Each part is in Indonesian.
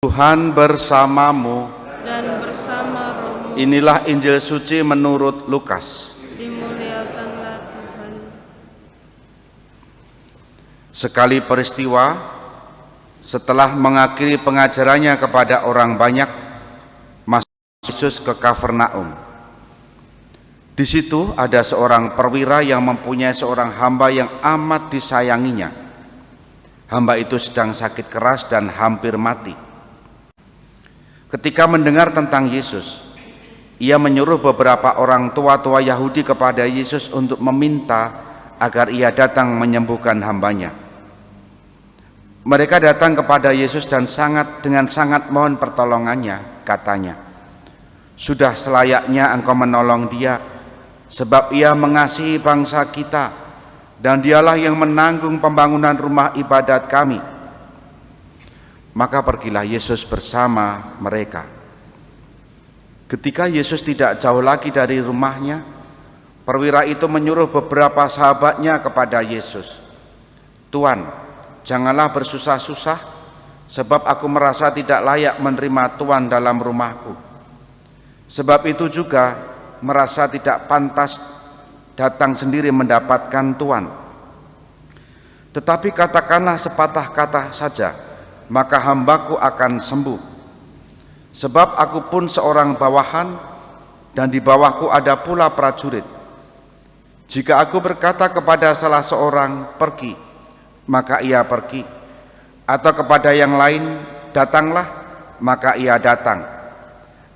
Tuhan bersamamu. Dan bersama rohmu. Inilah Injil suci menurut Lukas. Dimuliakanlah Tuhan. Sekali peristiwa, setelah mengakhiri pengajarannya kepada orang banyak, masuk Yesus ke Kafarnaum. Di situ ada seorang perwira yang mempunyai seorang hamba yang amat disayanginya. Hamba itu sedang sakit keras dan hampir mati. Ketika mendengar tentang Yesus, ia menyuruh beberapa orang tua-tua Yahudi kepada Yesus untuk meminta agar ia datang menyembuhkan hambanya. Mereka datang kepada Yesus dan dengan sangat mohon pertolongannya, katanya, "Sudah selayaknya engkau menolong dia, sebab ia mengasihi bangsa kita, dan dialah yang menanggung pembangunan rumah ibadat kami." Maka pergilah Yesus bersama mereka. Ketika Yesus tidak jauh lagi dari rumahnya, perwira itu menyuruh beberapa sahabatnya kepada Yesus, "Tuan, janganlah bersusah-susah, sebab aku merasa tidak layak menerima Tuan dalam rumahku. Sebab itu juga merasa tidak pantas datang sendiri mendapatkan Tuan. Tetapi katakanlah sepatah kata saja, maka hambaku akan sembuh. Sebab aku pun seorang bawahan, dan di bawahku ada pula prajurit. Jika aku berkata kepada salah seorang, 'Pergi,' maka ia pergi, atau kepada yang lain, 'Datanglah,' maka ia datang.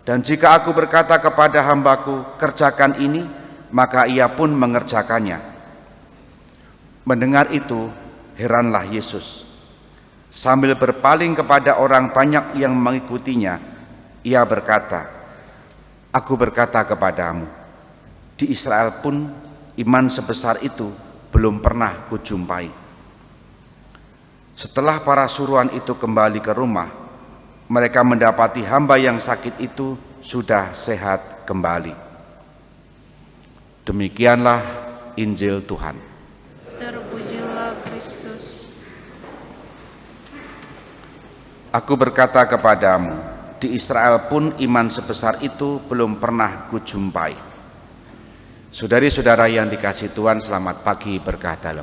Dan jika aku berkata kepada hambaku, 'Kerjakan ini,' maka ia pun mengerjakannya." Mendengar itu, heranlah Yesus. Sambil berpaling kepada orang banyak yang mengikutinya, ia berkata, "Aku berkata kepadamu, di Israel pun iman sebesar itu belum pernah kujumpai." Setelah para suruhan itu kembali ke rumah, mereka mendapati hamba yang sakit itu sudah sehat kembali. Demikianlah Injil Tuhan. Terpujilah Kristus. Aku berkata kepadamu, di Israel pun iman sebesar itu belum pernah kujumpai. Saudari-saudara yang dikasihi Tuhan, selamat pagi berkah dalam.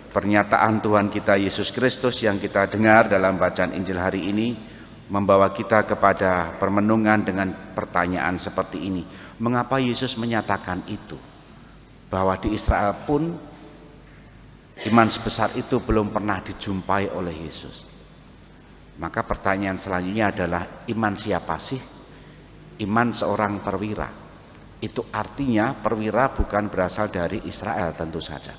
Pernyataan Tuhan kita Yesus Kristus yang kita dengar dalam bacaan Injil hari ini membawa kita kepada permenungan dengan pertanyaan seperti ini. Mengapa Yesus menyatakan itu? Bahwa di Israel pun iman sebesar itu belum pernah dijumpai oleh Yesus. Maka pertanyaan selanjutnya adalah, iman siapa sih? Iman seorang perwira. Itu artinya perwira bukan berasal dari Israel tentu saja.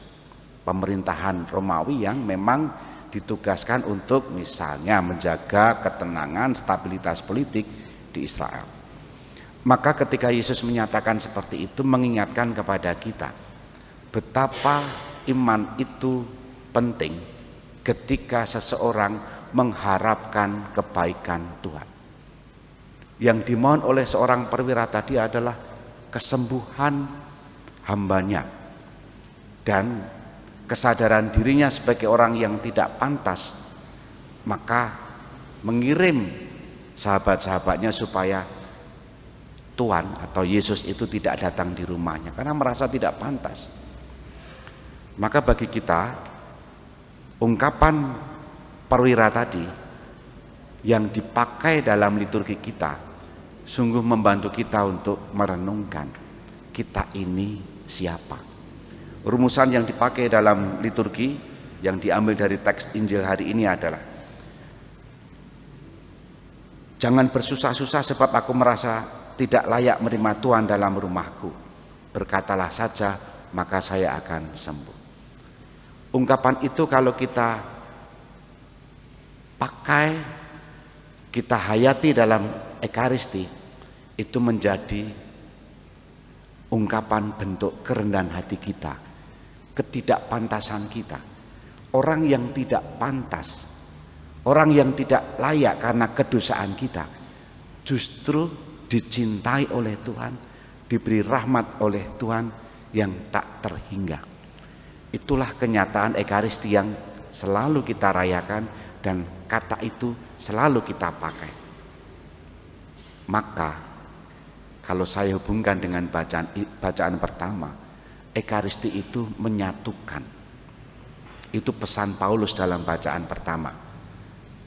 Pemerintahan Romawi yang memang ditugaskan untuk misalnya menjaga ketenangan, stabilitas politik di Israel. Maka ketika Yesus menyatakan seperti itu, mengingatkan kepada kita betapa iman itu penting ketika seseorang mengharapkan kebaikan Tuhan. Yang dimohon oleh seorang perwira tadi adalah kesembuhan hambanya dan kesadaran dirinya sebagai orang yang tidak pantas, maka mengirim sahabat-sahabatnya supaya Tuhan atau Yesus itu tidak datang di rumahnya karena merasa tidak pantas. Maka bagi kita, ungkapan perwira tadi yang dipakai dalam liturgi kita sungguh membantu kita untuk merenungkan kita ini siapa. Rumusan yang dipakai dalam liturgi yang diambil dari teks Injil hari ini adalah, jangan bersusah-susah sebab aku merasa tidak layak menerima Tuhan dalam rumahku. Berkatalah saja, maka saya akan sembuh. Ungkapan itu kalau kita pakai, kita hayati dalam Ekaristi, itu menjadi ungkapan bentuk kerendahan hati kita, ketidakpantasan kita. Orang yang tidak pantas, orang yang tidak layak karena kedosaan kita, justru dicintai oleh Tuhan, diberi rahmat oleh Tuhan yang tak terhingga. Itulah kenyataan Ekaristi yang selalu kita rayakan dan kata itu selalu kita pakai. Maka kalau saya hubungkan dengan bacaan pertama, Ekaristi itu menyatukan. Itu pesan Paulus dalam bacaan pertama.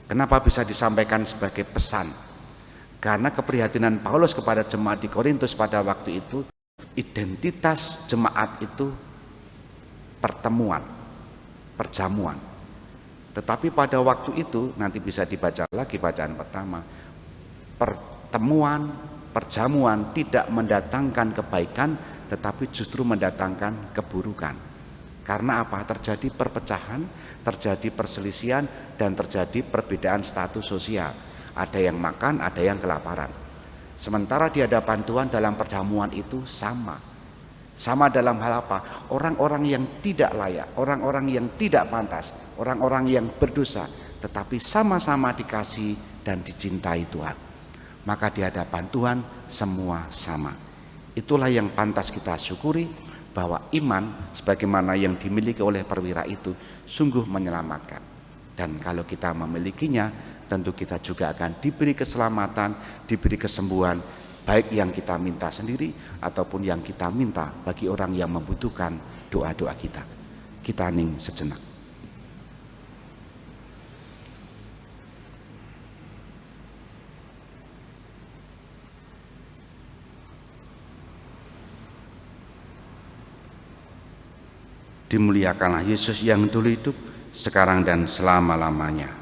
Kenapa bisa disampaikan sebagai pesan? Karena keprihatinan Paulus kepada jemaat di Korintus pada waktu itu, identitas jemaat itu pertemuan, perjamuan. Tetapi pada waktu itu, nanti bisa dibaca lagi bacaan pertama, pertemuan, perjamuan tidak mendatangkan kebaikan, tetapi justru mendatangkan keburukan. Karena apa? Terjadi perpecahan, terjadi perselisihan, dan terjadi perbedaan status sosial. Ada yang makan, ada yang kelaparan. Sementara di hadapan Tuhan dalam perjamuan itu sama. Sama dalam hal apa? Orang-orang yang tidak layak, orang-orang yang tidak pantas, orang-orang yang berdosa, tetapi sama-sama dikasihi dan dicintai Tuhan. Maka di hadapan Tuhan semua sama. Itulah yang pantas kita syukuri, bahwa iman sebagaimana yang dimiliki oleh perwira itu sungguh menyelamatkan. Dan kalau kita memilikinya, tentu kita juga akan diberi keselamatan, diberi kesembuhan, baik yang kita minta sendiri ataupun yang kita minta bagi orang yang membutuhkan doa-doa kita. Kita hening sejenak. Dimuliakanlah Yesus yang dulu hidup, sekarang dan selama-lamanya.